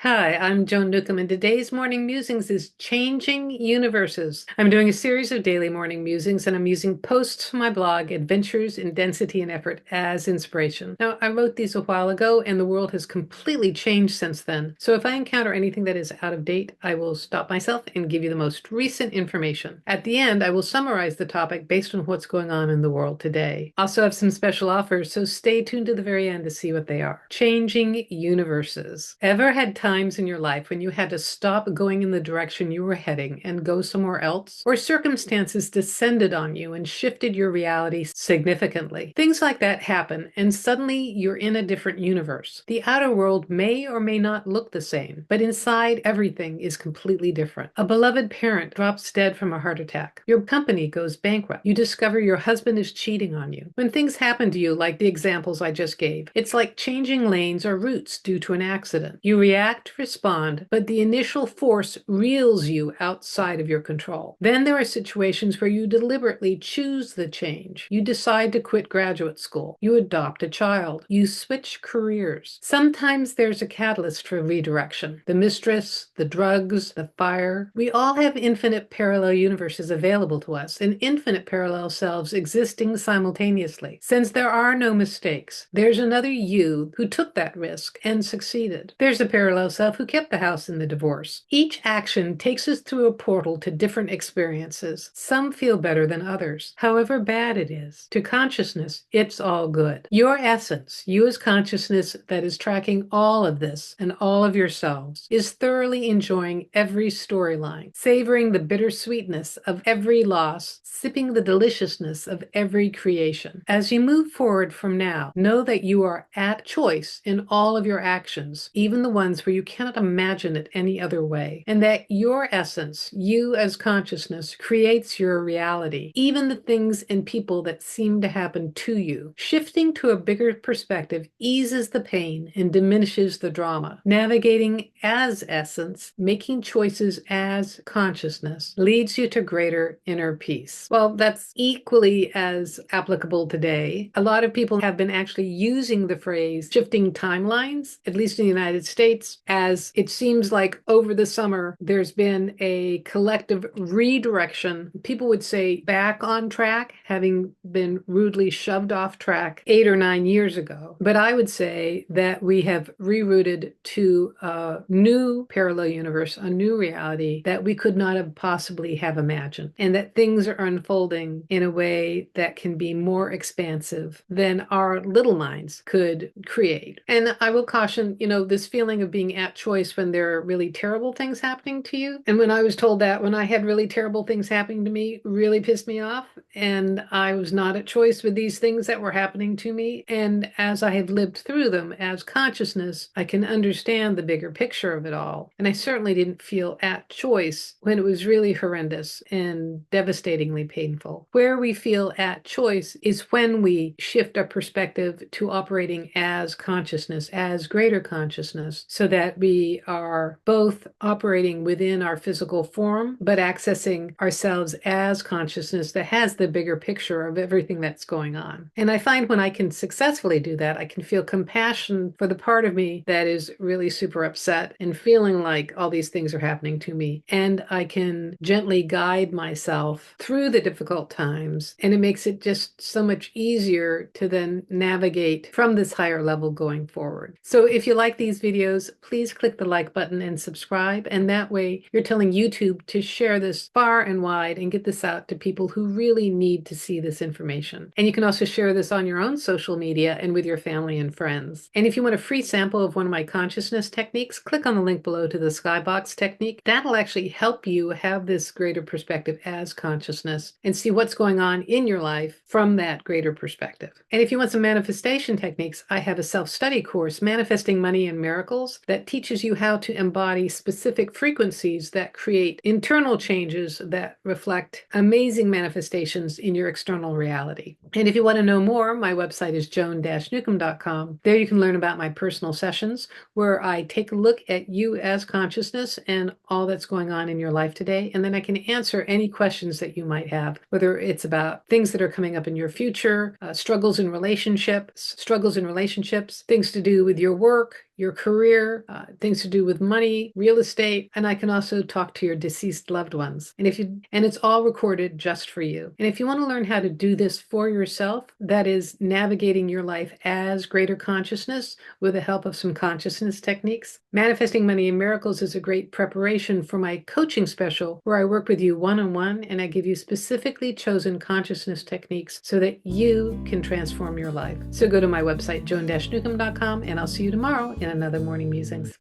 Hi, I'm Joan Newcomb, and today's morning musings is Changing Universes. I'm doing a series of daily morning musings, and I'm using posts from my blog, Adventures in Density and Effort, as inspiration. Now, I wrote these a while ago, and the world has completely changed since then. So if I encounter anything that is out of date, I will stop myself and give you the most recent information. At the end, I will summarize the topic based on what's going on in the world today. I also have some special offers, so stay tuned to the very end to see what they are. Changing Universes. Ever had times in your life when you had to stop going in the direction you were heading and go somewhere else, or circumstances descended on you and shifted your reality significantly? Things like that happen, and suddenly you're in a different universe. The outer world may or may not look the same, but inside everything is completely different. A beloved parent drops dead from a heart attack. Your company goes bankrupt. You discover your husband is cheating on you. When things happen to you, like the examples I just gave, it's like changing lanes or routes due to an accident. You react, respond, but the initial force reels you outside of your control. Then there are situations where you deliberately choose the change. You decide to quit graduate school. You adopt a child. You switch careers. Sometimes there's a catalyst for redirection. The mistress, the drugs, the fire. We all have infinite parallel universes available to us, and infinite parallel selves existing simultaneously. Since there are no mistakes, there's another you who took that risk and succeeded. There's a parallel self who kept the house in the divorce. Each action takes us through a portal to different experiences. Some feel better than others, however bad it is. To consciousness, it's all good. Your essence, you as consciousness that is tracking all of this and all of yourselves, is thoroughly enjoying every storyline, savoring the bittersweetness of every loss, sipping the deliciousness of every creation. As you move forward from now, know that you are at choice in all of your actions, even the ones where you cannot imagine it any other way, and that your essence, you as consciousness, creates your reality, even the things and people that seem to happen to you. Shifting to a bigger perspective eases the pain and diminishes the drama. Navigating as essence, making choices as consciousness, leads you to greater inner peace. Well, that's equally as applicable today. A lot of people have been actually using the phrase shifting timelines, at least in the United States, as it seems like over the summer there's been a collective redirection. People would say back on track, having been rudely shoved off track 8 or 9 years ago. But I would say that we have rerouted to a new parallel universe, a new reality that we could not have possibly have imagined, and that things are unfolding in a way that can be more expansive than our little minds could create. And I will caution, this feeling of being at choice when there are really terrible things happening to you. And when I was told that, when I had really terrible things happening to me, really pissed me off. And I was not at choice with these things that were happening to me. And as I have lived through them as consciousness, I can understand the bigger picture of it all. And I certainly didn't feel at choice when it was really horrendous and devastatingly painful. Where we feel at choice is when we shift our perspective to operating as consciousness, as greater consciousness, so that we are both operating within our physical form, but accessing ourselves as consciousness that has the bigger picture of everything that's going on. And I find when I can successfully do that, I can feel compassion for the part of me that is really super upset and feeling like all these things are happening to me. And I can gently guide myself through the difficult times. And it makes it just so much easier to then navigate from this higher level going forward. So if you like these videos, please click the like button and subscribe. And that way you're telling YouTube to share this far and wide and get this out to people who really need to see this information. And you can also share this on your own social media and with your family and friends. And if you want a free sample of one of my consciousness techniques, click on the link below to the skybox technique. That'll actually help you have this greater perspective as consciousness and see what's going on in your life from that greater perspective. And if you want some manifestation techniques, I have a self-study course, Manifesting Money and Miracles, that teaches you how to embody specific frequencies that create internal changes that reflect amazing manifestations in your external reality. And if you want to know more, my website is joan-newcomb.com. There you can learn about my personal sessions where I take a look at you as consciousness and all that's going on in your life today. And then I can answer any questions that you might have, whether it's about things that are coming up in your future, struggles in relationships, things to do with your work, your career, things to do with money, real estate, and I can also talk to your deceased loved ones. And it's all recorded just for you. And if you want to learn how to do this for yourself, that is navigating your life as greater consciousness with the help of some consciousness techniques. Manifesting Money and Miracles is a great preparation for my coaching special where I work with you one-on-one and I give you specifically chosen consciousness techniques so that you can transform your life. So go to my website, joan-newcomb.com, and I'll see you tomorrow in another Morning Musings.